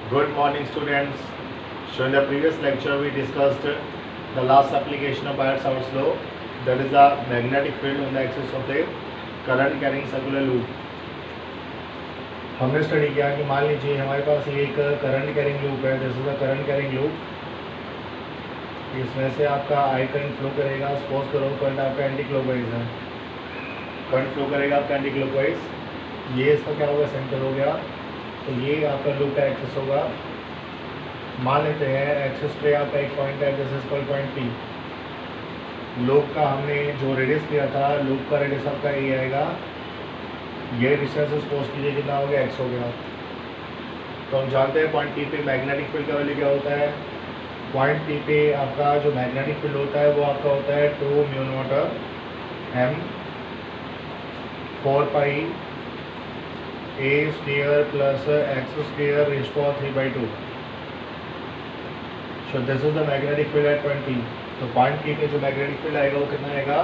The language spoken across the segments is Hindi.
Good morning, students. So in the previous lecture, we discussed the last application of Biot-Savart's law, that is the magnetic field on the axis of the current carrying circular loop. हमने स्टडी किया कि मान लीजिए हमारे पास ये एक करंट कैरिंग लूप है, this is a current carrying loop. इसमें से आपका आई करंट फ्लो करेगा। सपोज करो करंट आपका एंटी क्लॉकवाइज है, करंट फ्लो करेगा आपका एंटी क्लॉकवाइज। ये इसका क्या होगा, सेंटर हो गया। तो ये आपका लूप का एक्सिस होगा। मान लेते हैं एक्सिस पे आपका एक पॉइंट है, this is called point P. Loop का हमने जो रेडियस लिया था, लूप का रेडियस आपका ए आएगा। ये डिस्टेंस सपोज कीजिए कितना हो गया, एक्स हो गया। तो हम जानते हैं पॉइंट पी पे मैग्नेटिक फील्ड का वैल्यू क्या होता है। पॉइंट पी पे आपका जो मैग्नेटिक फील्ड होता है वो आपका होता है 2 mu naught M 4 pi a square plus x square raise to 3/2। So this is the magnetic field at point P. तो पॉइंट पी पे जो मैग्नेटिक फील्ड आएगा वो कितना आएगा,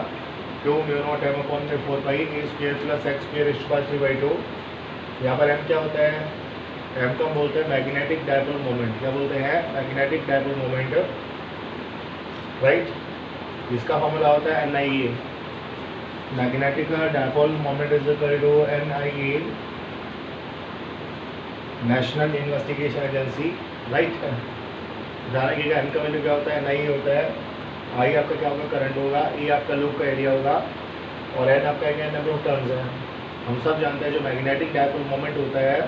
2 म्यू नॉट एम अपॉन में 4 pi a square plus x square raise to 3/2। यहाँ पर एम क्या होता है, एम को हम बोलते हैं मैग्नेटिक डायपोल मोमेंट। क्या बोलते हैं, मैग्नेटिक डायपोल मोमेंट, राइट। इसका फॉर्मूला होता है NIA। Magnetic dipole moment is equal to NIA, National Investigation Agency, right. ध्यान रखिएगा एम का वैल्यू क्या होता है, NIA होता है। आई आपका क्या होगा, करंट होगा। ई आपका लूप का एरिया होगा और एन आपका क्या नंबर ऑफ टर्न्स है। हम सब जानते हैं जो मैग्नेटिक डायपोल मोमेंट होता है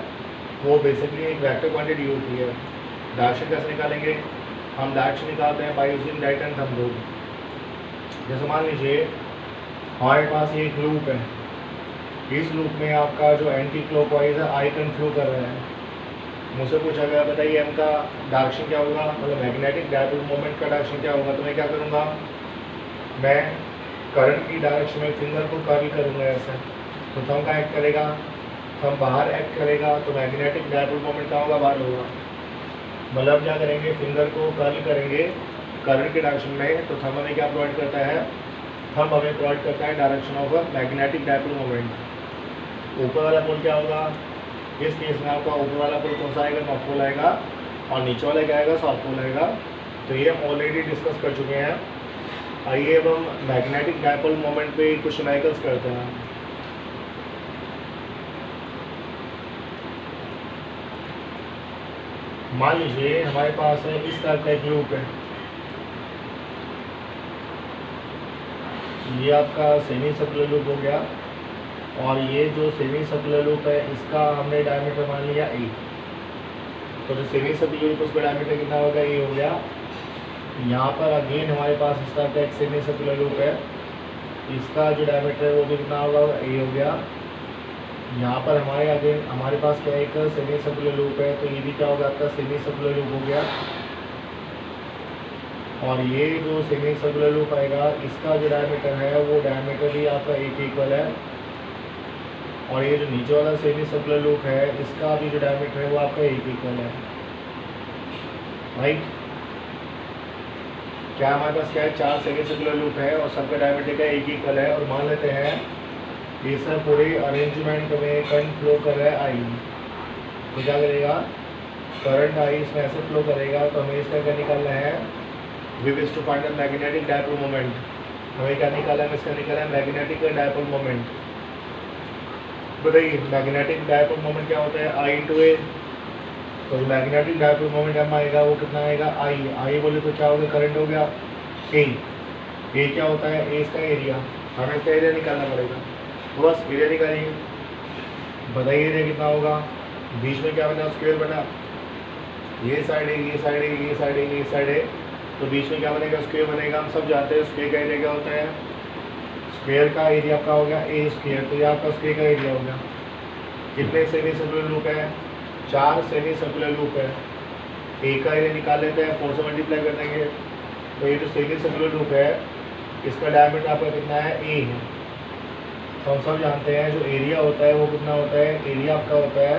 वो बेसिकली एक वेक्टर क्वांटिटी होती है। डायरेक्शन कैसे निकालेंगे, हम डायरेक्शन निकालते हैं by using right and thumb rule. जैसे मान लीजिए हमारे पास ये एक लूप है, इस लूप में आपका जो एंटी क्लॉकवाइज है आई करंट फ्लो कर रहा है। मुझसे पूछा गया बताइए एम का डायरेक्शन क्या होगा, मतलब मैग्नेटिक डायपोल मोमेंट का डायरेक्शन क्या होगा। तो मैं क्या करूँगा, मैं करंट की डायरेक्शन में फिंगर को कर्ल करूँगा ऐसे। तो थंब का एक्ट करेगा, थंब बाहर एक्ट करेगा, तो मैग्नेटिक डायपोल मोमेंट क्या होगा, बाहर होगा। मतलब क्या करेंगे, फिंगर को कर्ल करेंगे करंट के डायरेक्शन में। तो थंब हमें क्या प्रोवाइड करता है, थंब हमें प्रोवाइड करता है direction of magnetic dipole moment. ऊपर वाला पोल क्या होगा, इस केस में आपका ऊपर वाला पोल कौन सा आएगा, नॉर्थ पोल आएगा, और नीचे वाला क्या आएगा, साउथ पोल आएगा। तो ये हम ऑलरेडी डिस्कस कर चुके हैं। आइए अब हम मैग्नेटिक डायपोल मोमेंट पे कुछ न्यूमेरिकल्स करते हैं। मान लीजिए हमारे पास है इस तरह का एक लूप है, ये आपका सेमी सर्कुलर लूप हो गया। और ये जो सेमी सर्कुलर लूप है इसका हमने डायमीटर मान लिया ए। तो जो सेमी सर्कुलर लूप उसका डायमीटर कितना होगा, ए हो गया। यहाँ पर अगेन हमारे पास इस तरह का एक सेमी सर्कुलर लूप है, इसका जो डायमीटर है वो भी कितना होगा, ए हो गया। यहाँ पर हमारे पास क्या एक सेमी सर्कुलर लूप है, तो ये भी क्या होगा, आपका सेमी सर्कुलर लूप हो गया। और ये जो सेमी सर्कुलर लूप आएगा इसका जो डायमीटर है वो डायमीटर भी आपका एक इक्वल है। और ये जो नीचे वाला सेमी सर्कुलर लूप है इसका भी जो डायमीटर है वो आपका एक इक्वल है, राइट। क्या हमारे पास क्या है, 4 सेमी सर्कुलर लूप है और सबका डायमीटर का एक इक्वल है। और मान लेते हैं इस पूरे अरेंजमेंट में करंट फ्लो कर रहा है आई। तो क्या करेगा, करंट आई इसमें ऐसे फ्लो करेगा। तो हमें इसका क्या निकालना है, we wish to find the magnetic dipole moment. हमें क्या निकाला है, इसका निकाला है मैग्नेटिक डायपोल मोमेंट। बताइए मैग्नेटिक डायपोल मोमेंट क्या होता है, आई इंटू ए। तो जो मैग्नेटिक डायपोल मोमेंट एम आएगा वो कितना आएगा, आई। आई बोले तो क्या होगा, करंट हो गया ए। ए क्या होता है, ए इसका एरिया। हमें इसका एरिया निकालना पड़ेगा। तो बस एरिया निकालिए, बताइए एरिया कितना होगा। बीच में क्या बना, स्क्वायर बना। ये साइड है, ये साइड है, ये साइड है, ये साइड है, तो बीच में क्या बनेगा, स्क्वायर बनेगा। हम सब जानते हैं स्क्वायर का एरिया क्या होता है, स्क्वायर का एरिया आपका हो गया ए स्क्वायर। तो ये आपका स्क्वायर का एरिया हो गया। कितने सेमी सर्कुलर लूप है, 4 सेमी सर्कुलर लूप है। ए का एरिया निकाल लेते हैं, 4 से मल्टीप्लाई कर देंगे। तो ये जो सेमी सर्कुलर लूप है इसका डायमीटर आपका कितना है, ए है। तो हम सब जानते हैं जो एरिया होता है वो कितना होता है, एरिया आपका होता है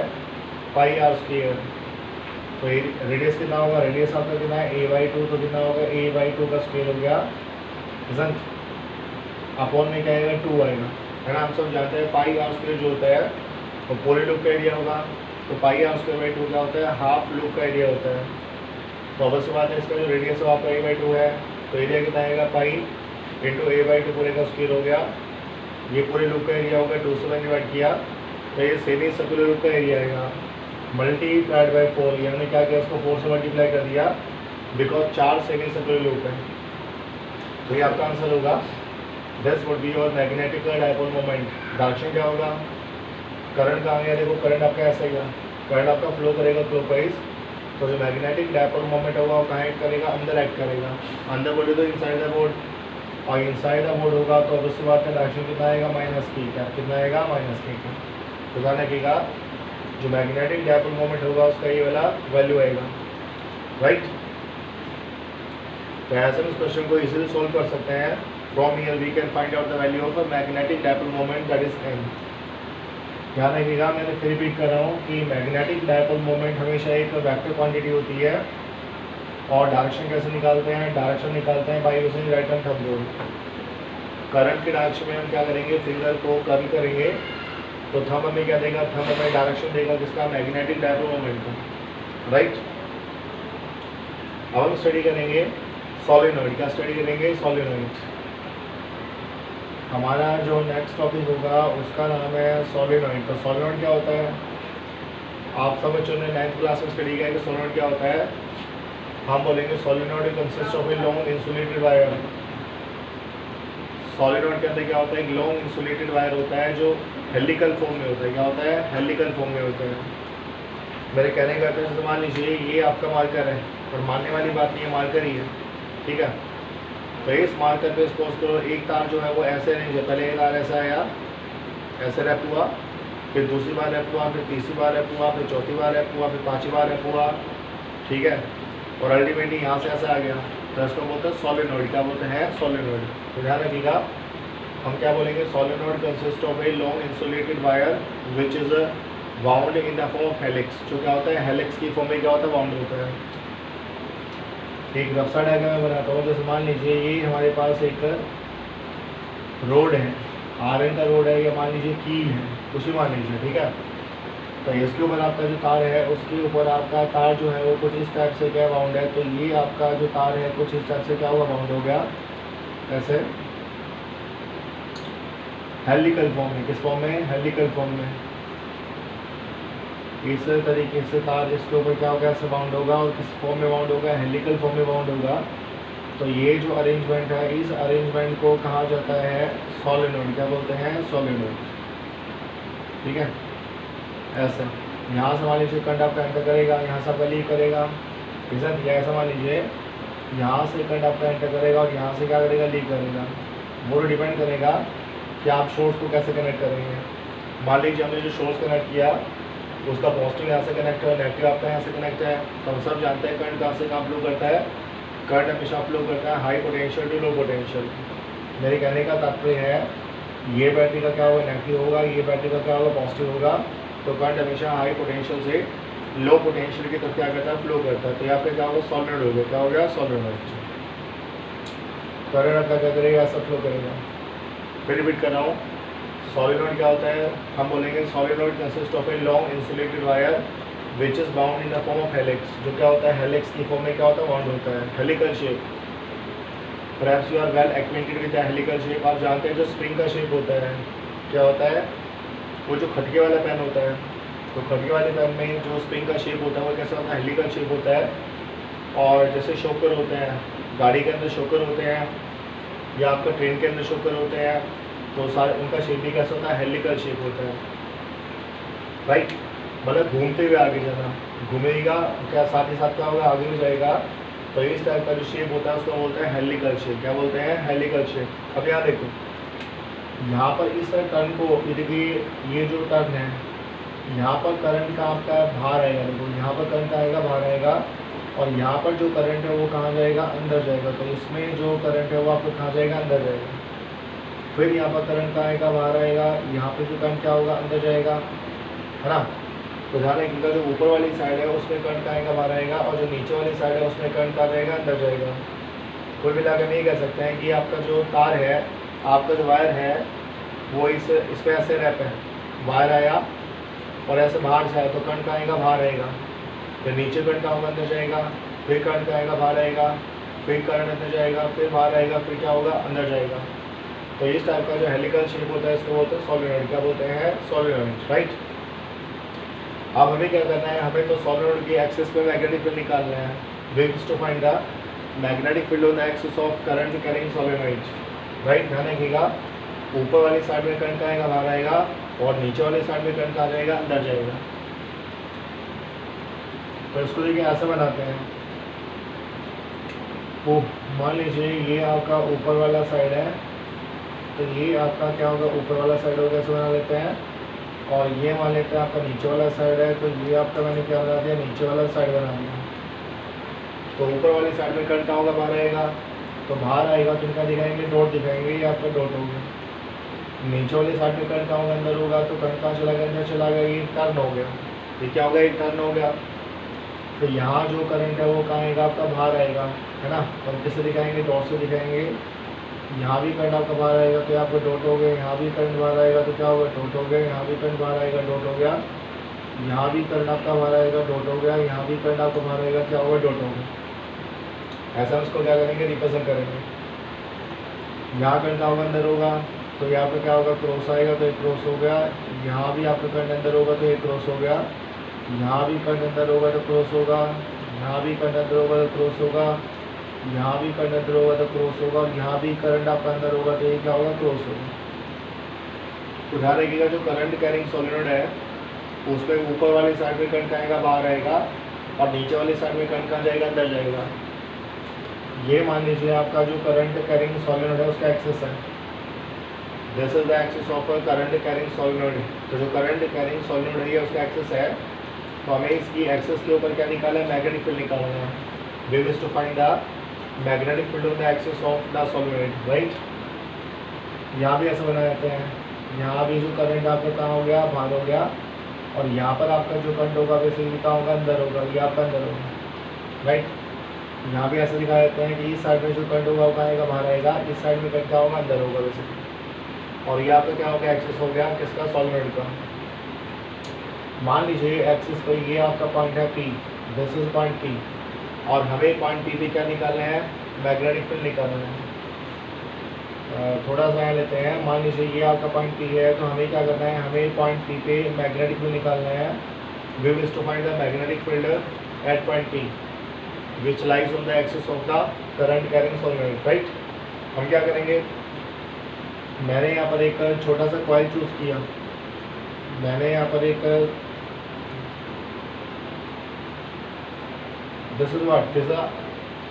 पाई आर स्क्वायर। तो रेडियस कितना होगा, रेडियस आपका कितना है, a/2। तो कितना होगा, a/2 का स्क्वायर हो गया, अपॉन में क्या आएगा, 2 आएगा, है ना। हम सब जानते हैं पाई आर स्क्वायर जो होता है वो पूरे लूप का एरिया होगा। तो पाई आर स्क्वायर बाई टू क्या होता है, हाफ लूप का एरिया होता है। तो अवश्य बात है, इसका जो रेडियस है आपका a/2 है, तो एरिया कितना आएगा, पाई इंटू a/2 पूरे का स्क्वायर हो गया। ये पूरे लूप का एरिया होगा, 2 से डिवाइड किया तो ये सेमी सर्कुलर लूप का एरिया आएगा, मल्टीप्लाइड बाई 4। ये हमने क्या किया, उसको 4 से मल्टीप्लाई कर दिया, बिकॉज 4 सेमी सर्कुलर लूप है। तो ये आपका आंसर होगा, this would be your magnetic dipole moment. Direction क्या होगा, करंट कहाँ गया, देखो करंट आपका ऐसा ही है, करंट आपका फ्लो करेगा क्लॉकवाइज, तो जो मैग्नेटिक डायपोल मोमेंट होगा वो कहाँ एक्ट करेगा, अंदर एक्ट करेगा। अंदर बोले तो इनसाइड द बोर्ड, और इनसाइड द बोर्ड होगा तो अब उसके बाद का डायरेक्शन कितना आएगा, माइनस की का, कितना आएगा, माइनस की का। तो ध्यान रखिएगा, जो मैग्नेटिक डायपोल मोमेंट होगा उसका ये वाला वैल्यू आएगा, राइट। तो ऐसे में इस क्वेश्चन को इजीली सोल्व कर सकते हैं। From here we can find out the value of a magnetic dipole moment, that is m। ध्यान रखिएगा, मैंने फिर रिपीट कर रहा हूँ कि मैग्नेटिक डायपोल मोमेंट हमेशा एक वेक्टर क्वांटिटी होती है। और डायरेक्शन कैसे निकालते हैं, डायरेक्शन निकालते हैं by using right hand thumb rule. Current के डायरेक्शन में हम क्या करेंगे, फिंगर को कर्ल करेंगे, तो थंब हमें क्या देगा, थंब हमें डायरेक्शन देगा किसका, मैग्नेटिक डायपोल मोमेंट का, राइट। अब हम स्टडी करेंगे सोलेनॉइड। क्या स्टडी करेंगे, सोलेनॉइड। हमारा जो नेक्स्ट टॉपिक होगा उसका नाम है सोलेनॉइड। तो सोलेनॉइड क्या होता है, आप सब बच्चों ने 9th क्लास में स्टडी किया कि सोलेनॉइड क्या होता है। हम बोलेंगे solenoid consist of a long insulated wire. Solenoid के अंदर क्या होता है, एक लॉन्ग इंसुलेटेड वायर होता है जो हेलिकल फॉर्म में होता है। क्या होता है, हेलिकल फॉर्म में होता है। मेरे कहने का अर्थ मान लीजिए ये आपका मार्कर है, और मानने वाली बात नहीं है, मार्कर ही है, ठीक है। तो इस मार्कर पे सपोज करो एक तार जो है वो ऐसे अरेंज है, पहले एक तार ऐसा आया, ऐसे रैप हुआ, फिर दूसरी बार रैप हुआ, फिर तीसरी बार रैप हुआ, फिर चौथी बार रैप हुआ, फिर पांचवी बार रैप हुआ, ठीक है। और अल्टीमेटली यहाँ से ऐसा आ गया, तो इसको बोलते हैं सोलेनॉइड। क्या बोलते हैं, सोलेनॉइड। तो ध्यान रखिएगा, हम क्या बोलेंगे, solenoid consist of a long insulated wire which is wound in the form of helix. जो क्या होता है, हेलिक्स की फॉर्म में क्या होता है, वाउंड होता है। एक रफ सा डायग्राम मैं बनाता हूँ। जैसे मान लीजिए ये हमारे पास एक रोड है, आयरन का रोड है, या मान लीजिए कील है, कुछ भी मान लीजिए, ठीक है। तो इसके ऊपर आपका जो तार है उसके ऊपर आपका तार जो है वो कुछ इस टाइप से क्या बाउंड है। तो ये आपका जो तार है कुछ इस टाइप से क्या हुआ, बाउंड हो गया, ऐसे हेलिकल फॉर्म में। किस फॉर्म में, हेलिकल फॉर्म में। इस तरीके से तार इसके ऊपर क्या होगा, ऐसे बाउंड होगा, और किस फॉर्म में बाउंड होगा, हेलिकल फॉर्म में बाउंड होगा। तो ये जो अरेंजमेंट है, इस अरेंजमेंट को कहा जाता है सोलेनॉइड। क्या बोलते हैं, सोलेनॉइड, ठीक है। ऐसे यहाँ से मान लीजिए करंट आपका एंटर करेगा, यहाँ से आपका लीव करेगा, ठीक है। ऐसा मान लीजिए यहाँ से करंट आपका एंटर करेगा और यहाँ से क्या करेगा, लीव करेगा। वो डिपेंड करेगा कि आप सोर्स को कैसे कनेक्ट करेंगे। मान लीजिए हमने जो सोर्स कनेक्ट किया उसका पॉजिटिव यहाँ से कनेक्ट है, नेगेटिव आपका यहाँ से कनेक्ट है। तो हम सब जानते हैं करंट कहाँ से कहाँ फ्लो करता है, करंट हमेशा फ्लो करता है high potential to low potential. मेरे कहने का तात्पर्य है ये बैटरी का क्या होगा, नेगेटिव होगा, ये बैटरी का क्या होगा, पॉजिटिव होगा। तो करंट हमेशा हाई पोटेंशियल से लो पोटेंशियल की तरफ क्या करता है, फ्लो करता है। तो यहाँ पे क्या होगा, सॉलिनॉइड हो गया। क्या हो गया, सॉलिनॉइड। करंट आपका क्या करेगा, ऐसा फ्लो करेगा। फिर रिपीट कर रहा हूँ, सोलेनॉइड क्या होता है, हम बोलेंगे solenoid consist of a long insulated wire which is bound in the form of helix. जो क्या होता है, हेलिक्स की फॉर्म में क्या होता है, बाउंड होता है, helical shape. Perhaps you are well acquainted with the helical shape. आप जानते हैं जो स्प्रिंग का शेप होता है, क्या होता है, वो जो खटके वाला पेन होता है, तो खटके वाले पेन में जो स्प्रिंग का शेप होता है वो कैसा होता है, हेलिकल शेप होता है। और जैसे शोकर होते हैं, गाड़ी के अंदर शोकर होते हैं, या आपका ट्रेन के अंदर शोकर होते हैं, तो सारे उनका शेप भी कैसा होता है, हेलिकल शेप होता है, राइट। मतलब घूमते हुए आगे जाना, घूमेगा क्या, साथ ही साथ क्या होगा, आगे भी जाएगा। तो इस टाइप का जो शेप होता है उसको बोलते हैं हेलिकल शेप। क्या बोलते हैं, हेलिकल शेप। अब यहाँ देखो, यहाँ पर इस टर्न को, ये देखिए ये जो टर्न है यहाँ पर करंट का आपका बाहर आएगा। देखो यहाँ पर करंट आएगा, बाहर आएगा, और यहाँ पर जो करंट है वो कहाँ जाएगा, अंदर जाएगा। तो इसमें जो करंट है वो आपको कहाँ जाएगा, अंदर जाएगा। फिर यहाँ पर करंट का आएगा, बाहर आएगा, यहाँ पे जो करंट क्या होगा, अंदर जाएगा, है ना। तो ध्यान रखिएगा, जो ऊपर वाली साइड है उसमें करंट आएगा, बाहर आएगा, और जो नीचे वाली साइड है उसमें करंट आ जाएगा, अंदर जाएगा। कुल मिला के नहीं कह सकते हैं कि आपका जो तार है, आपका जो वायर है वो इस पर ऐसे रैप है। वायर आया, और ऐसे बाहर से आए तो करंट आएगा बाहर आएगा, फिर नीचे करंट होगा अंदर जाएगा, फिर करंट आएगा बाहर आएगा, फिर करंट अंदर जाएगा, फिर बाहर आएगा, फिर क्या होगा अंदर जाएगा। तो इस टाइप का जो हेलिकल शेप होता है इसको बोलते हैं सोलेनॉइड। क्या बोलते हैं? Solenoid, right. अब हमें क्या करना है, हमें तो सोलेनॉइड की एक्सिस पे मैग्नेटिक फील्ड निकालना है। We wish to find the magnetic field on the axis of current carrying solenoid, right. ध्यान रखिएगा, ऊपर वाली साइड में करंट आएगा बाहर आएगा, और नीचे वाली साइड में करंट आ जाएगा अंदर जाएगा। तो इसको देखिए ऐसे बनाते हैं। वो मान लीजिए ये आपका ऊपर वाला साइड है, तो ये आपका क्या होगा, ऊपर वाला साइड होगा, ऐसे बना लेते हैं। और ये मान लेते हैं आपका नीचे वाला साइड है, तो ये आपका मैंने क्या बना दिया, नीचे वाला साइड बना दिया। तो ऊपर वाली साइड में करंट होगा बाहर आएगा, तो बाहर आएगा तो इनका दिखाएंगे डॉट दिखाएंगे, ये आपका डॉट होगा। नीचे वाली साइड में करंट होगा अंदर होगा, तो करंट कहाँ चला गया, अंदर चला गया, ये टर्न हो गया। ये क्या हो गया, एक टर्न हो गया। तो यहाँ जो करंट है वो कहाँ आएगा, आपका बाहर आएगा, है ना। तो हम किससे दिखाएंगे, डॉट से दिखाएंगे। यहाँ भी करंट आपका बाहर आएगा तो आपका डॉट हो गया, यहाँ भी करंट बाहर आएगा तो क्या होगा, डॉट हो गया, यहाँ भी करंट बाहर आएगा, डॉट हो गया, यहाँ भी करंट आपका बाहर आएगा, डॉट हो गया, यहाँ भी करंट आपका बाहर आएगा, क्या होगा, डॉट हो गया। ऐसा हम इसको क्या करेंगे, रिप्रेजेंट करेंगे। यहाँ करंट होगा अंदर होगा, तो यहाँ पे क्या होगा, क्रॉस आएगा, तो एक क्रॉस हो गया। यहाँ भी आपका करंट अंदर होगा तो एक क्रॉस हो गया, यहाँ भी करंट अंदर होगा तो क्रॉस होगा, यहाँ भी करंट अंदर होगा तो क्रॉस होगा, यहाँ भी करंट अंदर होगा तो क्रॉस होगा, यहाँ भी करंट आपका अंदर होगा तो ये क्या होगा, क्रॉस होगा। तो ध्यान रखिएगा, जो करंट कैरिंग सोलेनॉइड है उसमें ऊपर वाली साइड में करंट आएगा बाहर आएगा, और नीचे वाली साइड में करंट कहाँ जाएगा, अंदर जाएगा। ये मान लीजिए आपका जो करंट कैरिंग सोलेनॉइड है उसका एक्सिस है। This is the axis of current carrying solenoid. तो जो करंट कैरिंग सोलेनॉइड है उसका एक्सिस है, तो हमें इसकी एक्सिस के ऊपर क्या निकालना है, मैग्नेटिक फील्ड निकालना है। We wish to find the magnetic field on the axis of the solenoid, right. यहाँ भी ऐसा बना जाते हैं, यहाँ भी जो करंट आपका कहाँ हो गया, बाहर हो गया, और यहाँ पर आपका जो करंट होगा वैसे कहाँ होगा, अंदर होगा, ये आपका अंदर होगा, राइट। यहाँ भी ऐसा दिखा देते हैं कि इस साइड में जो करंट होगा वो कहाँ आएगा, बाहर आएगा, इस साइड में करंट क्या होगा, अंदर होगा वैसे। और ये आपका क्या हो गया, एक्सिस हो गया किसका, सोलेनॉइड का। मान लीजिए एक्सिस पे ये आपका पॉइंट है P, this is point P, और हमें पॉइंट P पे क्या निकालना है, मैग्नेटिक फील्ड निकालना है। थोड़ा सा लेते हैं, मान लीजिए ये आपका पॉइंट P है, तो हमें क्या करना है, हमें पॉइंट P पे मैग्नेटिक फील्ड निकालना है। We wish to find the magnetic field at point P which lies on the axis of the current carrying solenoid, right. हम क्या करेंगे, मैंने यहाँ पर एक छोटा सा कॉइल चूज किया, मैंने यहाँ पर एक दिस इज व्हाट दिस,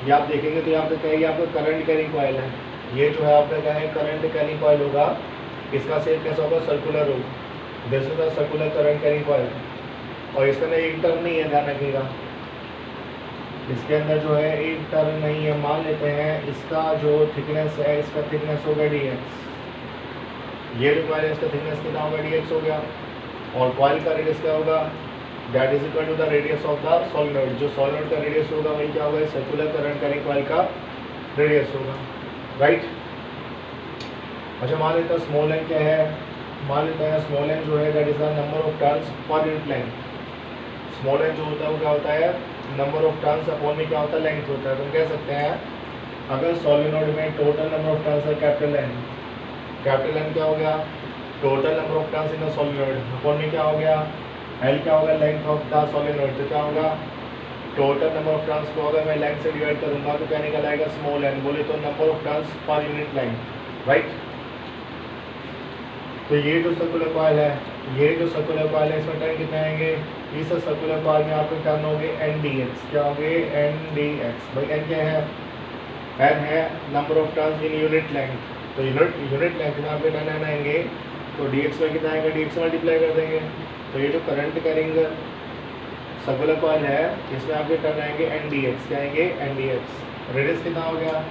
ये आप देखेंगे तो यहाँ पे क्या है, ये आपका करंट कैरिंग कॉइल है। ये जो है आपका क्या है, करंट कैरिंग कॉइल होगा, इसका शेप कैसा होगा, सर्कुलर होगा। This is the circular current carrying coil, और इसके अंदर एक टर्न नहीं है, ध्यान रखिएगा, इसके अंदर जो है एक टर्न नहीं है। मान लेते हैं इसका जो थिकनेस है, इसका थिकनेस होगा dx, ये जो कॉइल है इसका थिकनेस कितना होगा, dx हो गया, और कॉइल का रेडियस क्या होगा, that is equal to the radius of the solenoid. जो सोलेनॉइड का रेडियस होगा वही क्या होगा, सर्कुलर करंट कैरिंग कॉइल का रेडियस होगा, राइट। अच्छा, मान लेते हैं स्मॉल एन क्या है, मान लेते हैं स्मॉल एन जो है that is the number of turns per unit length. Small n जो होता है वो क्या होता है, नंबर ऑफ टर्न्स अपॉन में क्या होता है, लेंथ होता है। तो हम कह सकते हैं अगर सोलेनॉइड में टोटल नंबर ऑफ टर्न्स है कैपिटल एन क्या हो गया, total number of turns in the solenoid, upon में क्या हो गया, एल क्या होगा, लेंथ ऑफ द सोलेनॉइड। तो क्या होगा, टोटल नंबर ऑफ टर्न्स को अगर मैं लेंथ से डिवाइड करूंगा तो क्या निकल आएगा, स्मॉल एन, बोले तो number of turns per unit length, right. तो ये जो सर्कुलर कॉइल है, ये जो सर्कुलर कॉइल है इसमें टर्न कितने आएंगे, इस सर्कुलर कॉइल में आपके टर्न होंगे एन डी एक्स। क्या होंगे, एन डी एक्स। भाई एन क्या है, एन है number of turns in unit length. तो यूनिट लेंथ में आपके टर्न एन आएंगे, तो डी एक्स में कितना आएगा, डी एक्स मल्टीप्लाई कर देंगे। तो ये जो करंट कैरिंग सर्कुलर कॉइल है इसमें आपके टर्न आएंगे एन डी एक्स। क्या आएंगे, एन डी एक्स। रेडियस कितना हो गया,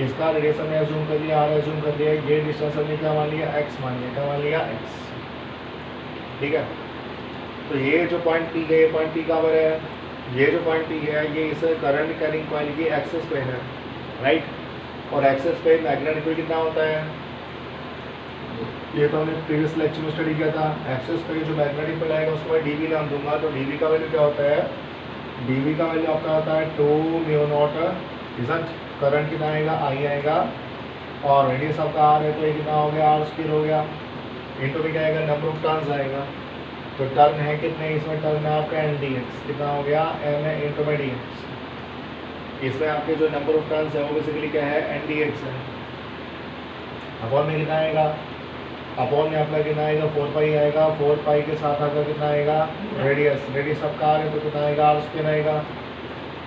इसका रेडियस हमने अज्यूम कर दिया, आर अज्यूम कर दिया, ये डिस्टेंस हमने क्या मान लिया, एक्स मान लिया। क्या मान लिया, एक्स, ठीक है। तो ये जो पॉइंट पी है, ये पॉइंट पी कहाँ पर है, ये जो पॉइंट पी है ये इस करंट कैरिंग कॉइल की एक्सिस पे है, राइट। और एक्सिस पे मैग्नेटिक फील्ड कितना होता है, ये तो हमने प्रीवियस लेक्चर में स्टडी किया था। एक्सेस पे जो मैग्नेटिक फील्ड आएगा उसको मैं डीवी नाम दूंगा। तो डीवी का वैल्यू क्या होता है, डीवी का वैल्यू आपका होता है 2 म्यू नॉट रिजल्ट, करंट कितना आएगा, आई आएगा, और रेडियस आपका आर है तो ये कितना हो गया, आर स्क्वायर हो गया, इंटू में क्या आएगा, नंबर ऑफ टर्न्स आएगा। तो टर्न है कितने, इसमें टर्न है आपका एन डी एक्स, कितना हो गया, एन है इंटू में डी एक्स। इसमें आपके जो नंबर ऑफ टर्न्स है वो बेसिकली क्या है, एन डी एक्स है। अपॉन में कितना आएगा, अपॉन में आपका कितना आएगा, 4 पाई आएगा, 4 पाई के साथ आपका कितना आएगा, रेडियस, रेडियस आपका आर है तो कितना आएगा, आर स्क्वायर आएगा,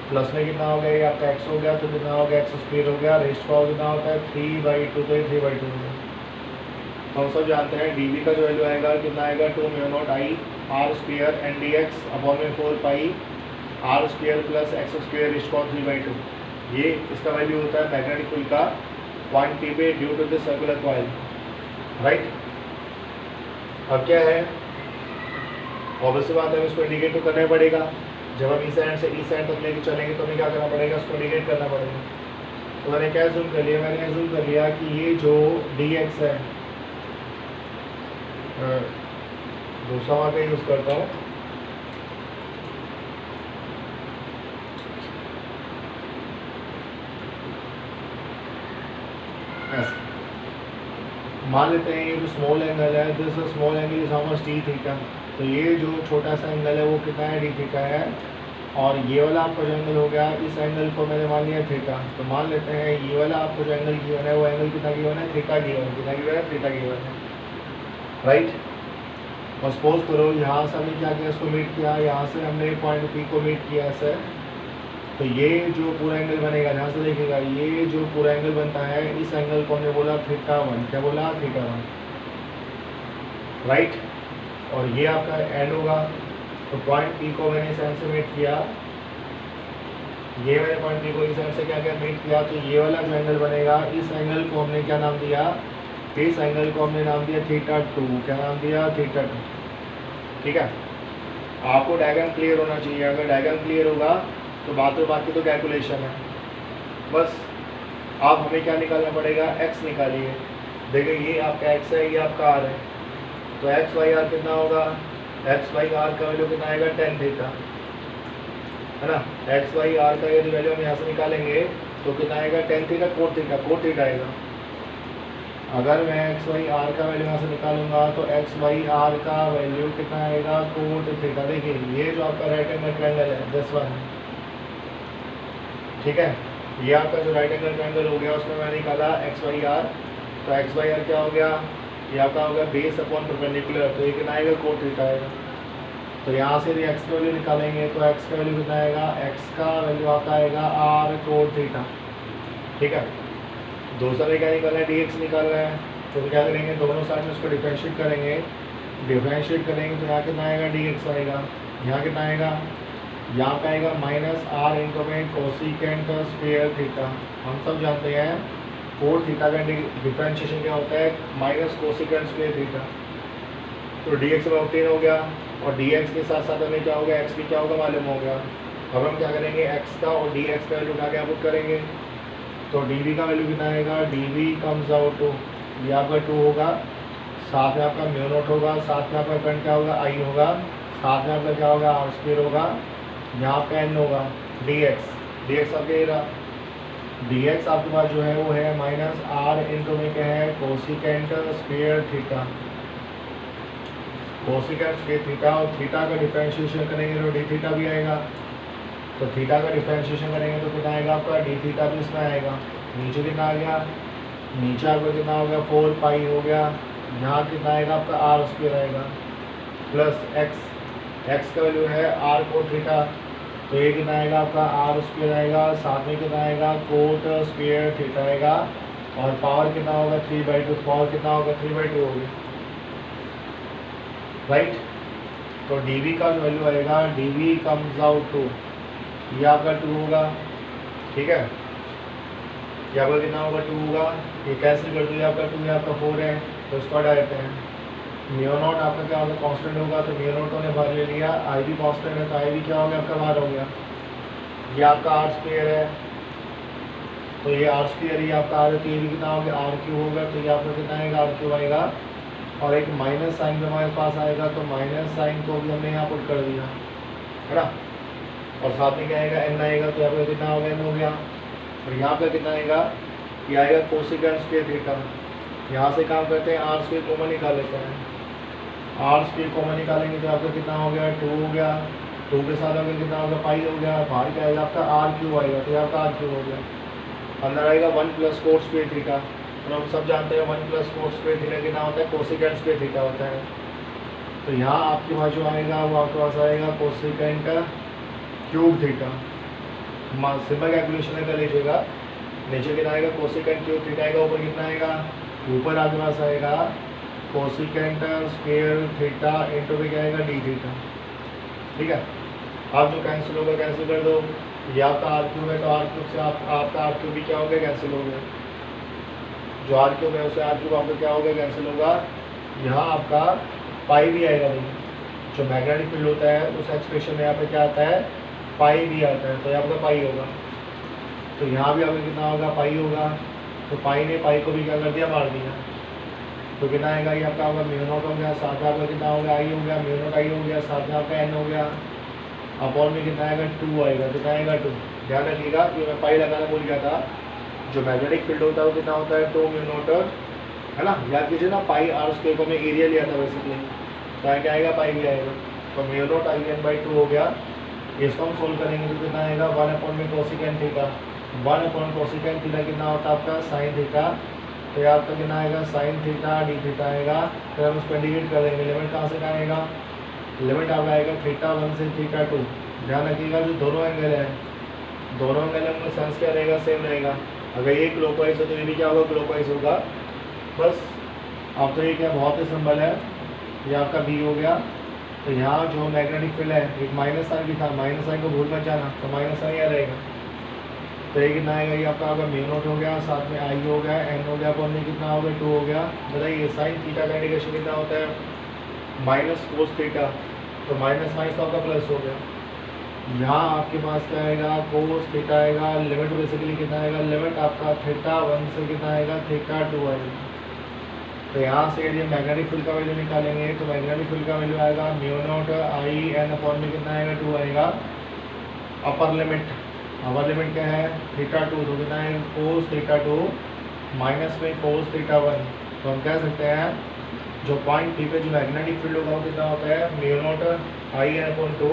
प्लस में कितना हो गया, ये आपका एक्स हो गया तो कितना हो गया, एक्स स्क्वायर हो गया, रेस्ट पावर कितना होता है 3/2, तो ये 3/2 हो गया। तो हम सब जानते हैं डीवी का जो वैल्यू आएगा कितना आएगा, 2 mu naught I R square N D X upon में 4 pi R square plus x square raised power 3/2। ये इसका वैल्यू होता है मैग्नेटिक फील्ड का पॉइंट पी पे due to this circular coil, right. अब क्या है, ऑब्वियस बात है, इसको इंडिकेट तो करना ही पड़ेगा। जब हम इस एंड से इस एंड तक लेके चलेंगे तो हमें क्या करना पड़ेगा, उसको इंडिकेट करना पड़ेगा। तो मैंने क्या जूम कर लिया, मैंने जूम कर लिया कि ये जो डी एक्स है, दूसरा वहाँ का यूज़ करता हूँ, मान लेते हैं ये जो स्मॉल एंगल है, this small angle is how much D theta. तो ये जो छोटा सा एंगल है वो कितना है, डी थीटा है, और ये वाला आपका जो एंगल हो गया, इस एंगल को मैंने मान लिया थीटा। तो मान लेते हैं ये वाला आपको जो एंगल गिवन है वो एंगल कितना गिवन है, थीटा गिवन, कितना गिवन है, थीटा गिवन है, राइट। और सपोज करो यहाँ से हमने क्या किया, इसको मीट किया, यहाँ से हमने पॉइंट पी को मीट किया ऐसे, तो ये जो पूरा एंगल बनेगा, यहाँ से देखिएगा ये जो पूरा एंगल बनता है, इस एंगल को हमने बोला θ1, क्या बोला, θ1, राइट। और ये आपका एंड होगा। तो पॉइंट पी को मैंने इस एंड से मीट किया, ये मैंने पॉइंट पी को इस एंड से क्या क्या मीट किया, तो ये वाला जो एंगल बनेगा, इस एंगल को हमने क्या नाम दिया, इस एंगल को हमने नाम दिया θ2, क्या नाम दिया, θ2, ठीक है। आपको डायग्राम क्लियर होना चाहिए, अगर डायग्राम क्लियर होगा तो बाकी तो कैलकुलेशन है बस। अब हमें क्या निकालना पड़ेगा, x निकालिए। देखिए ये आपका x है, ये आपका r है, तो x बाई आर कितना होगा, x बाई आर का वैल्यू कितना आएगा, tan थीटा, है ना। x बाई आर का यदि वैल्यू हम यहाँ से निकालेंगे तो कितना आएगा, tan theta cot theta, cot theta आएगा। अगर मैं x बाई आर का वैल्यू यहाँ से निकालूंगा तो x बाई आर का वैल्यू कितना आएगा, कोट थीटा। देखिए ये जो आपका राइट एंगल ट्रायंगल है, दिस वन है, ठीक है। ये आपका जो राइट एंगल ट्रायंगल हो गया उसमें मैंने निकाला x बाई आर, तो x बाई आर क्या हो गया, ये आपका हो गया बेस अपॉन परपेंडिकुलर, तो ये कितना आएगा, कोट थीटा आएगा। तो यहाँ से यदि x का वैल्यू निकालेंगे तो x का वैल्यू कितना आएगा, x का वैल्यू आपका आएगा r कोट थीटा, ठीक है। दूसरा में क्या निकालना है, dx निकालना है, तो क्या करेंगे, दोनों साइड में उसको डिफ्रेंशिएट करेंगे, डिफ्रेंशिएट करेंगे तो यहाँ कितना आएगा, dx आएगा, यहाँ कितना आएगा, यहाँ पे आएगा माइनस r इंटू में कोसिकेंट स्क्वायर थीटा। हम सब जानते हैं कोट थीटा का डिफरेंशिएशन क्या होता है, माइनस कोसिकेंट स्क्वायर थीटा। तो dx में ऑब्टेन हो गया, और dx के साथ साथ हमें क्या हो गया, x भी क्या होगा मालूम हो गया। अब हम क्या करेंगे, x का और dx का वैल्यू उठा के पुट करेंगे, तो dv का वैल्यू कितना आएगा, dv कम्स आउट टू, ये आपका 2 होगा, साथ में आपका म्यू नॉट होगा, साथ में आपका करंट क्या होगा, i होगा, साथ में आपका क्या होगा, r स्क्वायर होगा, यहाँ पे n होगा, dx आपके ये रहा, dx आपके पास जो है वो है माइनस r इंटू में क्या है, cosecant square theta, cosecant square theta, और थीटा का डिफरेंशिएशन करेंगे तो डी थीटा भी आएगा। तो थीटा का डिफरेंशिएशन करेंगे तो कितना आएगा आपका, डी थीटा भी इसमें आएगा। नीचे कितना आ गया, नीचे आपका कितना हो गया, 4 पाई हो गया, यहाँ कितना आएगा आपका, r स्क्वायर आएगा, प्लस x का वैल्यू है r कोट थीटा, तो ये कितना आएगा आपका, r स्क्वायर आएगा, साथ में कितना आएगा, कोट स्क्वायर थीटा आएगा, और पावर कितना होगा, 3/2, पावर कितना होगा, 3/2 होगी, राइट। तो dv का जो वैल्यू आएगा, dv कम्स आउट टू, ये आपका 2 होगा, ठीक है, ये आपका कितना होगा, 2 होगा, ये कैंसिल कर दो, ये आपका 2 है, आपका 4 है, तो इसको हटा देते हैं। म्यू नॉट आपका क्या होगा, कांस्टेंट होगा, तो म्यू नॉट ने बाहर ले लिया, आई भी कांस्टेंट है तो आई भी क्या हो गया, आपका बाहर हो गया। ये आपका आर स्क्वायर है, तो ये आर स्क्वायर, ये आपका आर, तो ये भी कितना हो गया, r क्यूब होगा, तो ये आपका कितना आएगा, r क्यूब आएगा, और एक माइनस साइन भी हमारे पास आएगा, तो माइनस साइन को भी हमने यहाँ पुट कर दिया, है ना। और साथ में क्या आएगा, एन आएगा, तो यहाँ पर कितना हो गया, एन हो गया। और यहाँ पर कितना आएगा, ये आएगा कोसेकेंट स्क्वायर थीटा। यहाँ से काम करते हैं, आर स्क्वायर कॉमन निकाल लेते हैं। आर स्क्वायर कॉमन निकालेंगे तो आपका कितना हो गया, 2 हो गया। 2 के साथ अगर कितना होगा, पाई हो गया। बाहर क्या आएगा आपका, आर क्यूब आएगा, तो यहाँ का आर क्यूब हो गया। अंदर आएगा 1 + कोट स्क्वायर थीटा। और हम सब जानते हैं 1 + कोट स्क्वायर थीटा कितना होता है, कोसेकेंट स्क्वायर थीटा होता है। तो यहाँ आपके पास जो आएगा वो आपके पास आएगा cosecant cube theta. Simple calculation कर लीजिएगा। नीचे कितना आएगा, कोसेकेंट क्यूब थीटा आएगा, ऊपर कितना आएगा, ऊपर आपके पास आएगा कोसेकेंट स्क्वायर थीटा इंटू में क्या आएगा, डी थीटा। ठीक है, आप जो कैंसिल होगा कैंसिल कर दो। ये आपका आर क्यूब है, तो आर क्यूब से आपका आर क्यूब भी क्या हो गया, कैंसिल हो गया। जो आर क्यूब है उससे आर क्यूब आपका क्या होगा, कैंसिल होगा। यहाँ आपका पाई भी आएगा नहीं। जो मैग्नेटिक फील्ड होता है उस एक्सप्रेशन में यहाँ पे क्या आता है, पाई भी आता है, तो यहाँ आपका पाई होगा। तो यहाँ भी आपका कितना होगा, पाई होगा। तो पाई ने पाई को भी क्या कर दिया, मार दिया। तो कितना आएगा, ये आपका होगा म्यू नॉट हो गया, साथ में आपका कितना होगा, आई हो गया, म्यू नॉट आई हो गया, साथ में आपका एन हो गया। अपॉन में कितना आएगा, 2 आएगा, कितना आएगा 2। ध्यान रखिएगा कि मैं पाई लगाना भूल गया था। जो मैग्नेटिक फील्ड होता है वो कितना होता है, 2 म्यू नॉट, है ना। याद कीजिए ना, पाई आर स्क्वायर को मैं एरिया लिया था बेसिकली, तो क्या आएगा, पाई भी आएगा। तो mu naught I n by 2 हो गया। इसको हम सोल्व करेंगे तो कितना आएगा, 1 अपॉन में cosecant theta. 1 upon cosecant theta कितना होता है आपका, साइन थीटा। तो ये आपका कितना आएगा, साइन थीटा डी थीटा आएगा। फिर हम उसको इंडिकेट कर देंगे। लिमिट कहाँ से आएगा, लिमिट आपका आएगा θ1 से θ2। ध्यान रखिएगा जो दोनों एंगल है, दोनों एंगल में सेंस क्या रहेगा, सेम रहेगा। अगर ये क्लॉकवाइज है तो ये भी क्या होगा, क्लॉकवाइज होगा। बस अब तो ये क्या बहुत ही सिंपल है। ये आपका बी हो गया। तो यहाँ जो मैग्नेटिक फील्ड है, एक माइनस साइन भी था, माइनस साइन को भूल मत जाना, तो माइनस साइन यहाँ रहेगा। तो ये कितना आएगा, ये आपका होगा म्यू नॉट हो गया, साथ में आई हो गया, एन हो गया, अपॉन में कितना हो गया, 2 हो गया। बताइए साइन थीटा का इंडिकेशन कितना होता है, माइनस कोस थीटा। तो माइनस माइनस आपका प्लस हो गया। यहाँ आपके पास क्या आएगा, कोस थीटा आएगा। लिमिट बेसिकली कितना आएगा, लिमिट आपका θ1 से कितना आएगा, θ2 आएगा। तो यहाँ से यदि मैग्नेटिक फील्ड का वैल्यू निकालेंगे तो मैग्नेटिक फील्ड का वैल्यू आएगा mu naught I N upon में कितना आएगा, 2 आएगा। अपर लिमिट क्या है, θ2, तो कितना है, कोस θ2 माइनस में कोस θ1। तो हम कह सकते हैं जो पॉइंट पी पे जो मैग्नेटिक फील्ड होगा वो कितना होता है, mu naught I N upon 2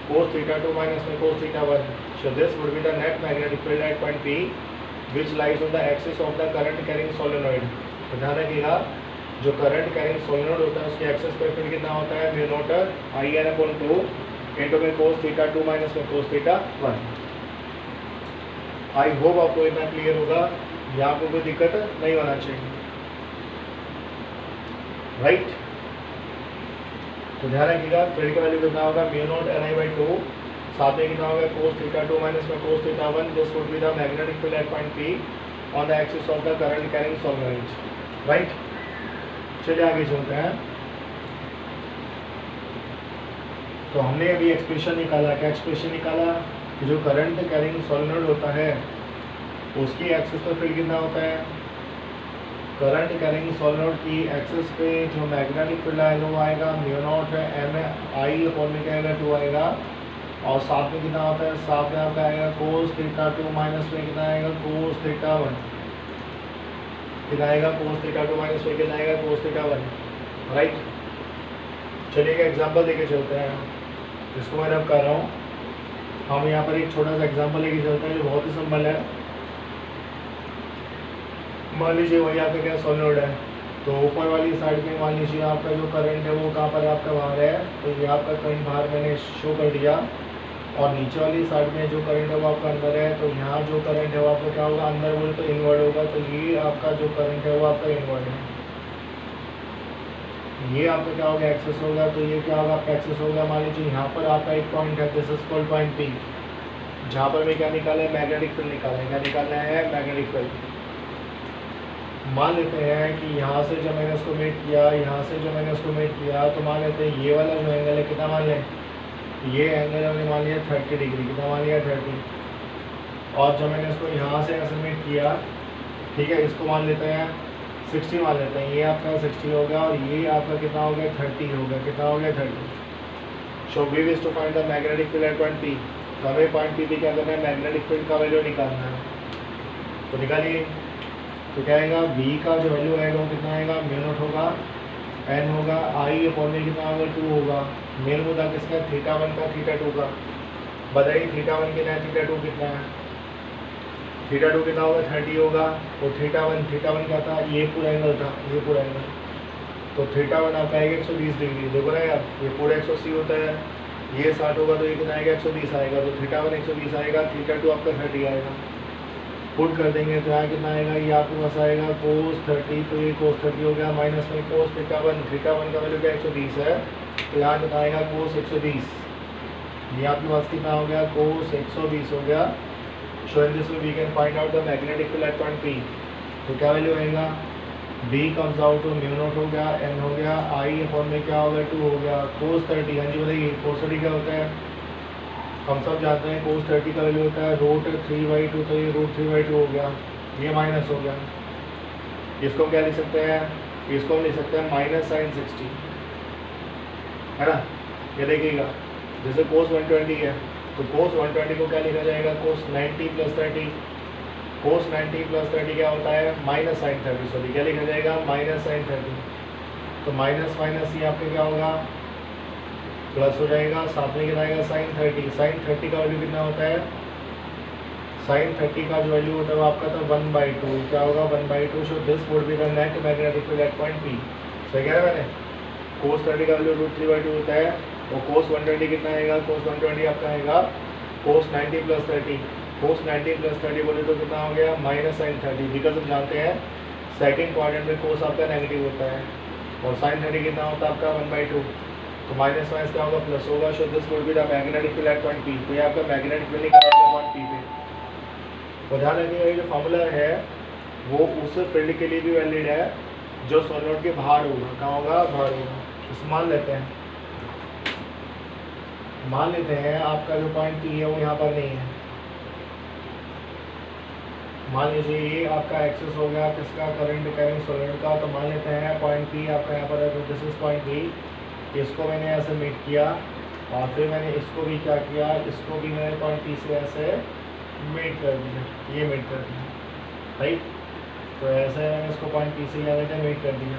cos θ2 minus में cos θ1। So this would be the net magnetic field at point P which lies on the axis of the current carrying solenoid. तो ध्यान रखिएगा जो करंट कैरिंग सोलेनॉइड होता है उसके एक्सिस पर फील्ड कितना होता है, mu naught I N upon 2 into में कोस θ2 माइनस में कोस θ1। आई होप आपको इतना क्लियर होगा, यहाँ आपको कोई दिक्कत नहीं होना चाहिए, राइट। तो ध्यान रखिएगा फील्ड का वैल्यू कितना होगा, mu naught N I by 2, साथ में कितना होगा कोस θ2 माइनस में cos θ1। This would be the magnetic field at point P on the axis of the current carrying solenoid, right. चलिए आगे चलते हैं। तो हमने अभी एक्सप्रेशन निकाला, क्या एक्सप्रेशन निकाला कि जो करंट कैरिंग सोलेनॉइड होता है उसकी एक्सिस पर फील्ड कितना होता है, करंट कैरिंग सोलेनॉइड की एक्सिस पे जो मैग्नेटिक फील्ड आएगा वो आएगा म्यू नॉट एम आई अपॉन में क्या आएगा, 2 आएगा। और साथ में कितना होता है, साथ में आपका आएगा कोस θ2 माइनस में कितना आएगा, कोस θ1। कितना आएगा, कोस θ2 माइनस में कितना आएगा, कोस θ1, राइट। चलिए एक एग्जाम्पल देके चलते हैं, इसको मैं अब कर रहा हूँ। हम यहाँ पर एक छोटा सा एग्जाम्पल लेके चलते हैं जो बहुत ही सिंपल है। मान लीजिए वही आपका क्या सोलेनॉइड है, तो ऊपर वाली साइड में मान लीजिए आपका जो करंट है वो कहाँ पर आपका बाहर है, तो ये आपका करंट बाहर मैंने शो कर दिया। और नीचे वाली साइड में जो करंट है वो आपका अंदर है, तो यहाँ जो करंट है वो आपका क्या होगा, अंदर बोले तो इनवर्ड होगा। तो ये आपका जो करंट है वो आपका इनवर्ड है, ये आपका क्या होगा, एक्सेस होगा। तो ये क्या होगा, आपका एक्सेस होगा। मान लीजिए यहाँ पर आपका एक पॉइंट है, this is called point P, जहाँ पर मैं क्या निकाला है, मैग्नेटिक फील्ड निकाला है। क्या निकालना है, मैग्नेटिक फील्ड। मान लेते हैं कि यहाँ से जब मैंने उसको मेट किया, यहाँ से जो मैंने उसको मेट किया, तो मान लेते हैं ये वाला जो एंगल है कितना मान लें, ये एंगल हमने मान लिया 30 डिग्री, कितना मान लिया 30। और जब मैंने इसको यहाँ से ऐसे मेट किया, ठीक है, इसको मान लेते हैं 60 मान लेते हैं, ये आपका 60 हो गया और ये आपका कितना हो गया 30 हो गया, कितना हो गया 30। So we wish to find the magnetic field at point P। तो हमें पॉइंट P पे क्या करना है, मैग्नेटिक फील्ड का वैल्यू निकालना है। तो निकालिए, तो क्या आएगा, V का जो वैल्यू आएगा वो कितना आएगा, म्यू0 होगा, N होगा, I अपॉन में कितना होगा 2 होगा। मेन मुद्दा किसका, θ1 का θ2 का। बताइए θ1 कितना है, θ2 कितना है। θ2 कितना होगा 30 होगा, और θ1 क्या था, ये पूरा एंगल था, ये पूरा एंगल। तो θ1 आपका आएगा 120 डिग्री। देखो ना यार, ये पूरा 180 होता है, ये 60 होगा तो ये कितना आएगा 120 आएगा। तो θ1 120 आएगा, θ2 आपका 30 आएगा। पुट कर देंगे तो यहाँ कितना आएगा, ये आपके पास आएगा cos 30, तो ये cos 30 हो गया, माइनस में cos θ1 का वैल्यू क्या 120 है, तो यहाँ कितना आएगा cos 120। ये आपके पास कितना हो गया, cos 120 हो गया। So in this we can find out the magnetic field at point P। तो क्या वैल्यू आएगा, B कम्स आउट टू म्यू0 हो गया, N हो गया, I अपॉन में क्या हो गया 2 हो गया, cos 30। हाँ जी बताइए, cos 30 क्या होता है, हम सब जानते हैं cos 30 का वैल्यू होता है √3/2। तो ये √3/2 हो गया, ये माइनस हो गया। इसको क्या लिख सकते हैं, इसको हम लिख सकते हैं माइनस sin 60, है ना। ये देखिएगा, जैसे cos 120 है, तो cos 120 को क्या लिखा जाएगा, cos 90 + 30। cos 90 + 30 क्या होता है, माइनस sin 30। सॉरी, क्या लिखा जाएगा, माइनस sin 30। तो माइनस माइनस ये आपके क्या होगा, प्लस हो जाएगा, साथ में कितना आएगा sin 30। sin 30 का वैल्यू कितना होता है, sin 30 का जो वैल्यू होता है वो आपका था 1/2। क्या होगा 1/2। सो this would be the net magnetic field at point P। सही कह रहा है मैंने, cos 30 का वैल्यू √3/2 होता है, और cos 120 कितना आएगा, cos 120 आपका आएगा cos 90 + 30। cos 90 + 30 बोले तो कितना हो गया, माइनस sin 30। बिकॉज हम जानते हैं सेकंड क्वाड्रेंट में cos आपका नेगेटिव होता है, और sin 30 कितना होता है आपका 1/2। तो माइनस माइनस क्या होगा, प्लस होगा। सो this would be the magnetic field at point P। तो ये आपका मैग्नेटिक फील्ड निकाला गया पॉइंट P पे। और ध्यान रखिएगा, ये जो फॉर्मूला है वो उस फील्ड के लिए भी वैलिड है जो सॉलिड के बाहर होगा। कहाँ होगा, बाहर होगा। तो मान लेते हैं आपका जो पॉइंट P है वो यहाँ पर नहीं है। मान लीजिए ये आपका एक्सेस हो गया किसका, करंट कैरिंग सॉलिड का। तो मान लेते हैं पॉइंट P आपका यहाँ पर है, तो दिस इज पॉइंट P। इसको मैंने ऐसे मीट किया, और फिर मैंने इसको भी क्या किया, इसको भी मैंने पॉइंट P से ऐसे मीट कर दिया, ये मीट कर दिया, राइट। तो ऐसे मैंने इसको पॉइंट P से क्या कहते हैं, मीट कर दिया।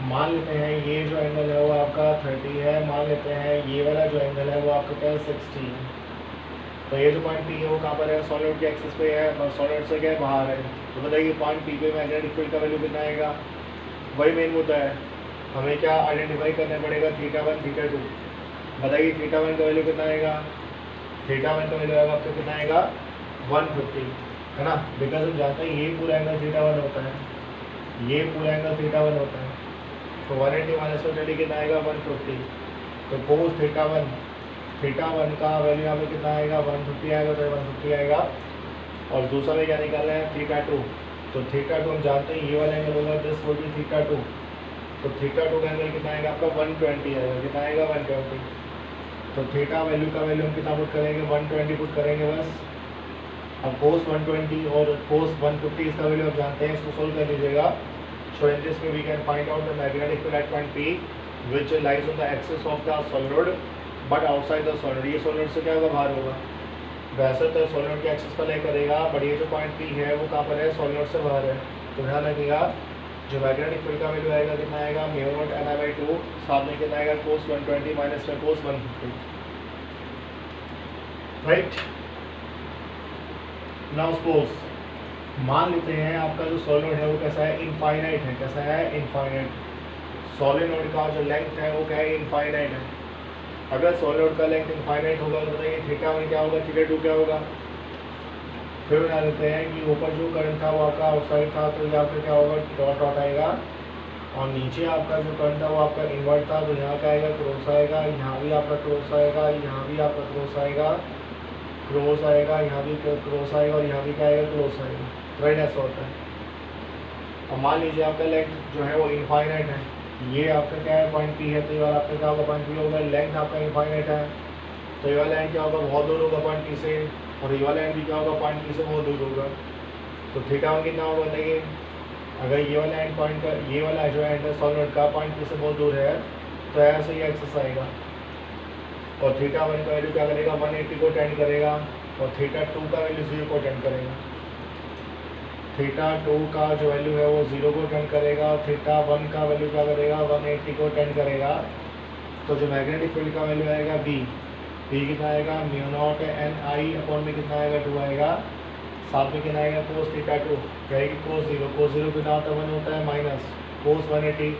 मान लेते हैं ये जो एंगल है वो आपका 30 है, मान लेते हैं ये वाला जो एंगल है वो आपका क्या है 60 है। तो ये जो पॉइंट P है वो कहाँ पर है, सॉलिड के एक्सिस पे है, और सॉलिड से क्या है, बाहर है। तो बताइए पॉइंट P पे मैग्नेटिक फील्ड का वैल्यू कितना आएगा, वही मेन मुद्दा है, हमें क्या आइडेंटिफाई करना पड़ेगा, θ1 θ2। बताइए θ1 का वैल्यू कितना आएगा, θ1 का वैल्यू आएगा आपका कितना आएगा 150, है ना। बिकॉज हम जानते हैं ये पूरा एंगल θ1 होता है, ये पूरा एंगल θ1 होता है। तो 180 - 120 कितना आएगा 150। तो cos θ1 का वैल्यू यहाँ पे कितना आएगा 150 आएगा, तो 150 आएगा। और दूसरा में क्या निकालना है, θ2। तो θ2 हम जानते हैं ये वाला एंगल होगा, दिस वुड बी θ2। तो θ2 का एंगल कितना आएगा आपका 120 आएगा, कितना आएगा 120। तो थीटा वैल्यू का वैल्यू हम कितना पुट करेंगे, 120 पुट करेंगे बस। अब cos 120 और cos 150 इसका वैल्यू आप जानते हैं, इसको सोल्व कर लीजिएगा। So in this way we can find out the magnetic field at point P which lies on the axis of the solid but outside the solid. ये सॉलिड से क्या होगा, बाहर होगा। वैसे तो सॉलिड के एक्सिस पर ले करेगा, बट ये जो पॉइंट P है वो कहाँ पर है, सॉलिड से बाहर है। तो ध्यान रखिएगा, जो मैग्नेटिक फील्ड का वैल्यू आएगा कितना आएगा म्यू0 Ni/2, साथ में कितना आएगा cos 120 माइनस में cos 150, राइट। नाउ सपोज मान लेते हैं आपका जो सॉलिड है वो कैसा है, इनफाइनाइट है। कैसा है, इनफाइनाइट। सॉलिनॉइड का जो लेंथ है वो क्या है, इनफाइनाइट है। अगर सॉलिड का लेंथ इनफाइनाइट होगा तो बताइए θ1 क्या होगा, θ2 क्या होगा। फिर बता देते हैं कि ऊपर जो करंट था वो आपका आउटसाइड था, तो यहाँ पे क्या होगा, डॉट डॉट आएगा। और नीचे आपका जो करंट था वो आपका इनवर्ट था, तो यहाँ क्या आएगा, क्रॉस आएगा। यहाँ भी आपका क्रॉस आएगा, यहाँ भी आपका क्रॉस आएगा, क्रॉस आएगा, यहाँ भी क्रॉस आएगा, और यहाँ भी क्या आएगा, क्रॉस आएगा। राइट, ऐसा होता है। और मान लीजिए आपका लेंथ जो है वो इनफाइनाइट है, ये आपका क्या है, पॉइंट P है। तो ये वाला आपका क्या होगा, पॉइंट P होगा। लेंथ आपका इनफाइनाइट है, तो ये वाला एंड क्या होगा, बहुत दूर होगा पॉइंट P से। और ये वाला एंड भी क्या होगा, पॉइंट P से बहुत दूर होगा। तो θ1 कितना होगा बताइए, अगर ये वाला एंड पॉइंट का ये वाला जो एंड है सॉलिनॉइड का पॉइंट P से बहुत दूर है तो ऐसे ही एक्सेस आएगा और थीटा 1 का वैल्यू क्या करेगा 180 को टेंड करेगा और थीटा 2 का वैल्यू 0 को टेंड करेगा। थीटा 2 का जो वैल्यू है वो 0 को टेंड करेगा और थीटा 1 का वैल्यू क्या करेगा 180 को टेंड करेगा। तो जो मैग्नेटिक फील्ड का वैल्यू आएगा B कितना आएगा म्यू नॉट एन आई अपॉन में कितना आएगा 2 आएगा, साथ में कितना आएगा कोस थीटा 2 कहेगी कोस 0 कितना होता है 1 होता है माइनस कोस 180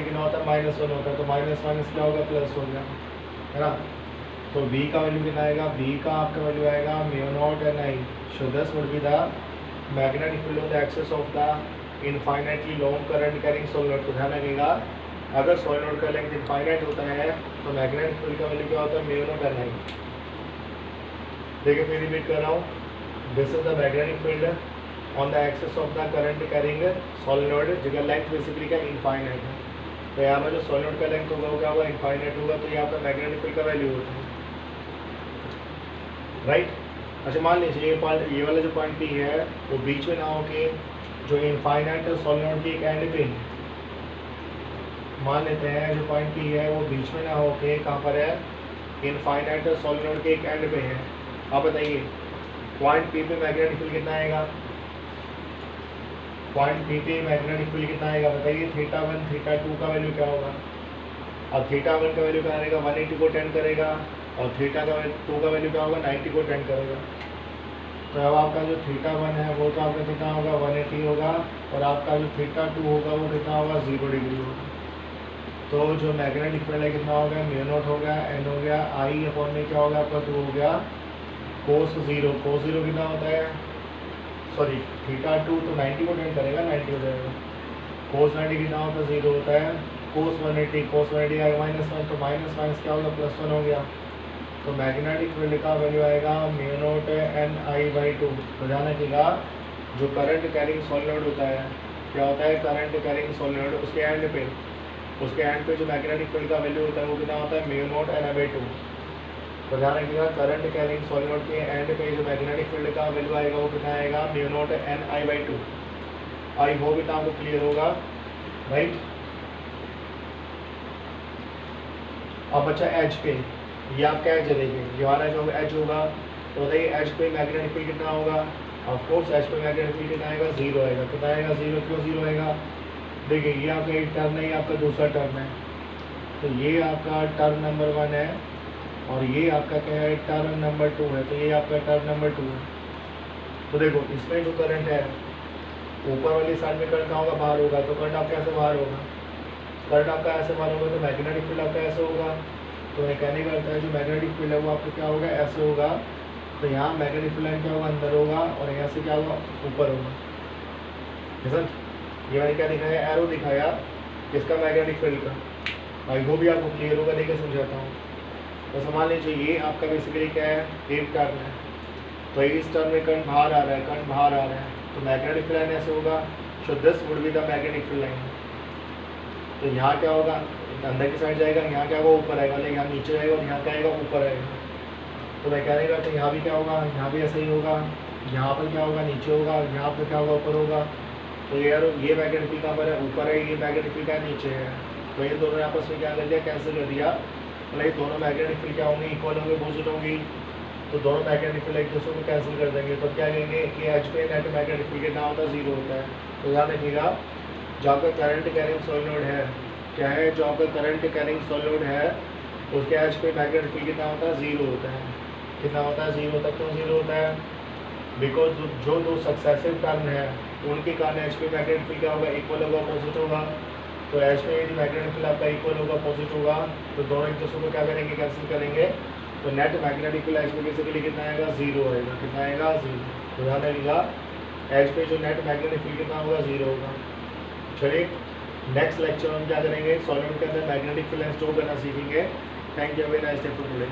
कितना होता है -1 होता है तो माइनस माइनस क्या होगा प्लस हो गया है ना। तो B का वैल्यू कितना आएगा B का आपका वैल्यू आएगा mu naught N I. So this would be the magnetic field of the axis of the infinitely long current carrying solenoid को ध्यान रखिएगा। अगर सोलेनॉइड का लेंथ इनफाइनाइट होता है तो मैग्नेटिक फील्ड का वैल्यू क्या होता है म्यू नॉट एन आई। देखिए फिर रिपीट कर रहा हूँ, this is the magnetic field on the axis of the current carrying solenoid जिसका लेंथ बेसिकली क्या इनफाइनाइट है। तो यहाँ पर जो सॉलिनॉइड का लेंथ होगा वो क्या होगा इनफाइनाइट होगा, तो यहाँ पर मैग्नेटिक फील्ड का वैल्यू होता है राइट। अच्छा मान लीजिए ये वाला जो पॉइंट P है वो बीच में ना हो के जो इनफाइनाइट सॉलिनॉइड की एक एंड पे मान लेते हैं जो पॉइंट P है वो बीच में ना हो के कहाँ पर है इनफाइनाइट सॉलिनॉइड के एक एंड पे है। आप बताइए पॉइंट P पे मैग्नेटिक फील्ड कितना आएगा, पॉइंट P पे मैग्नेटिक फील्ड कितना आएगा बताइए थीटा 1 थीटा 2 का वैल्यू क्या होगा। अब थीटा 1 का वैल्यू क्या आएगा 180 को टेंड करेगा और थीटा का 2 का वैल्यू क्या होगा 90 को टेंड करेगा। तो अब आपका जो थीटा 1 है वो तो आपका कितना होगा 180 होगा और आपका जो थीटा 2 होगा वो कितना होगा 0 डिग्री होगा। तो जो मैग्नेटिक फील्ड है कितना हो गया म्यू नॉट हो गया एन हो गया आई अपॉन में क्या होगा आपका 2 हो गया कोस 0 कितना होता है सॉरी थीटा 2 तो 90 को टेंड करेगा 90 हो जाएगा कोस 90 कितना होता है 0 होता है कोस 180 आएगा -1 तो माइनस माइनस क्या होगा +1 हो गया। तो मैग्नेटिक फील्ड का वैल्यू आएगा mu naught N I by 2। तो ध्यान रखिएगा जो करंट कैरिंग सॉलिनॉइड होता है क्या होता है करंट कैरिंग सॉलिनॉइड उसके एंड पे जो मैग्नेटिक फील्ड का वैल्यू होता है वो कितना होता है mu naught N I by 2। तो ध्यान रखिएगा करंट कैरिंग सॉलिनॉइड के एंड पे जो मैग्नेटिक फील्ड का वैल्यू आएगा वो कितना आएगा mu naught N I by 2। I hope इतना आपको क्लियर होगा राइट। अब बच्चा एच पे ये आपका एच देखिए ये वाला जो एच होगा तो बताइए एच पे मैग्नेटिक फील्ड कितना होगा ऑफ कोर्स एच पे मैग्नेटिक फील्ड कितना आएगा 0 आएगा। कितना आएगा 0 क्यों 0 आएगा देखिए ये आपका एक टर्म है ये आपका दूसरा टर्म है तो ये आपका टर्म नंबर 1 है और ये आपका क्या है टर्म नंबर 2 है। तो ये आपका टर्म नंबर 2 है। तो देखो इसमें जो करंट है ऊपर वाली साइड में करंट होगा बाहर होगा तो करंट आपका ऐसे बाहर होगा करंट आपका ऐसे बाहर होगा तो मैग्नेटिक फील्ड आपका ऐसे होगा। तो मैकेनिक करता है जो मैग्नेटिक फील्ड है वो आपको क्या होगा ऐसे होगा। तो यहाँ मैग्नेटिक फील्ड क्या होगा अंदर होगा और यहाँ से क्या होगा ऊपर होगा। सर ये मैंने क्या दिखाया एरो दिखाया किसका मैग्नेटिक फील्ड का भाई वो भी आपको क्लियर होगा देखिए समझाता हूँ। तो समझ लीजिए ये आपका बेसिकली क्या है एक टर्न है तो इस टर्न में करंट बाहर आ रहा है तो मैग्नेटिक फील्ड लाइन ऐसे होगा। सो this would be the magnetic field line. तो यहाँ क्या होगा अंदर की साइड जाएगा यहाँ क्या होगा ऊपर आएगा लेकिन यहाँ नीचे जाएगा और यहाँ क्या आएगा ऊपर आएगा। तो मैं कहने का तो यहाँ भी क्या होगा यहाँ भी ऐसे ही होगा यहाँ पर क्या होगा नीचे होगा यहाँ पर क्या होगा ऊपर होगा। तो यार ये मैग्नेटिक फील्ड कहाँ पर है ऊपर है ये मैग्नेटिक फील्ड क्या नीचे है। तो ये दोनों आपस में क्या कर दिया कैंसिल कर दिया मतलब ये दोनों मैग्नेटिक फील्ड क्या होंगे इक्वल होंगे अपोजिट होंगी। तो दोनों मैग्नेटिक फील्ड एक दूसरे को कैंसिल कर देंगे तो क्या कहेंगे कि एच पे नेट मैग्नेटिक फील्ड कितना होता है 0 होता है। तो ध्यान रखिएगा जो आपका करंट कैरिंग सॉलिनॉइड है क्या है जो आपका करंट कैरिंग सॉलिनॉइड है उसके एच पे मैग्नेटिक फील्ड कितना होता है 0 होता है। कितना होता है 0 होता है क्यों 0 होता है बिकॉज जो दो सक्सेसिव टर्म है उनके कारण एच पे मैग्नेटिक फील्ड क्या होगा इक्वल होगा अपोजिट होगा। तो एच पे यदि मैग्नेटिक फील्ड आपका इक्वल होगा अपोजिट होगा तो दोनों एक दूसरे को क्या करेंगे कैंसिल करेंगे। तो नेट मैग्नेटिक फील्ड एच पे बेसिकली कितना आएगा 0 आएगा। कितना आएगा 0। तो ध्यान रखिएगा एच पे जो नेट मैग्नेटिक फील्ड कितना होगा 0 होगा। चलिए नेक्स्ट लेक्चर में क्या करेंगे सॉलिनॉइड के अंदर मैग्नेटिक फील्ड स्टोर करना सीखेंगे। Thank you very nice day for today.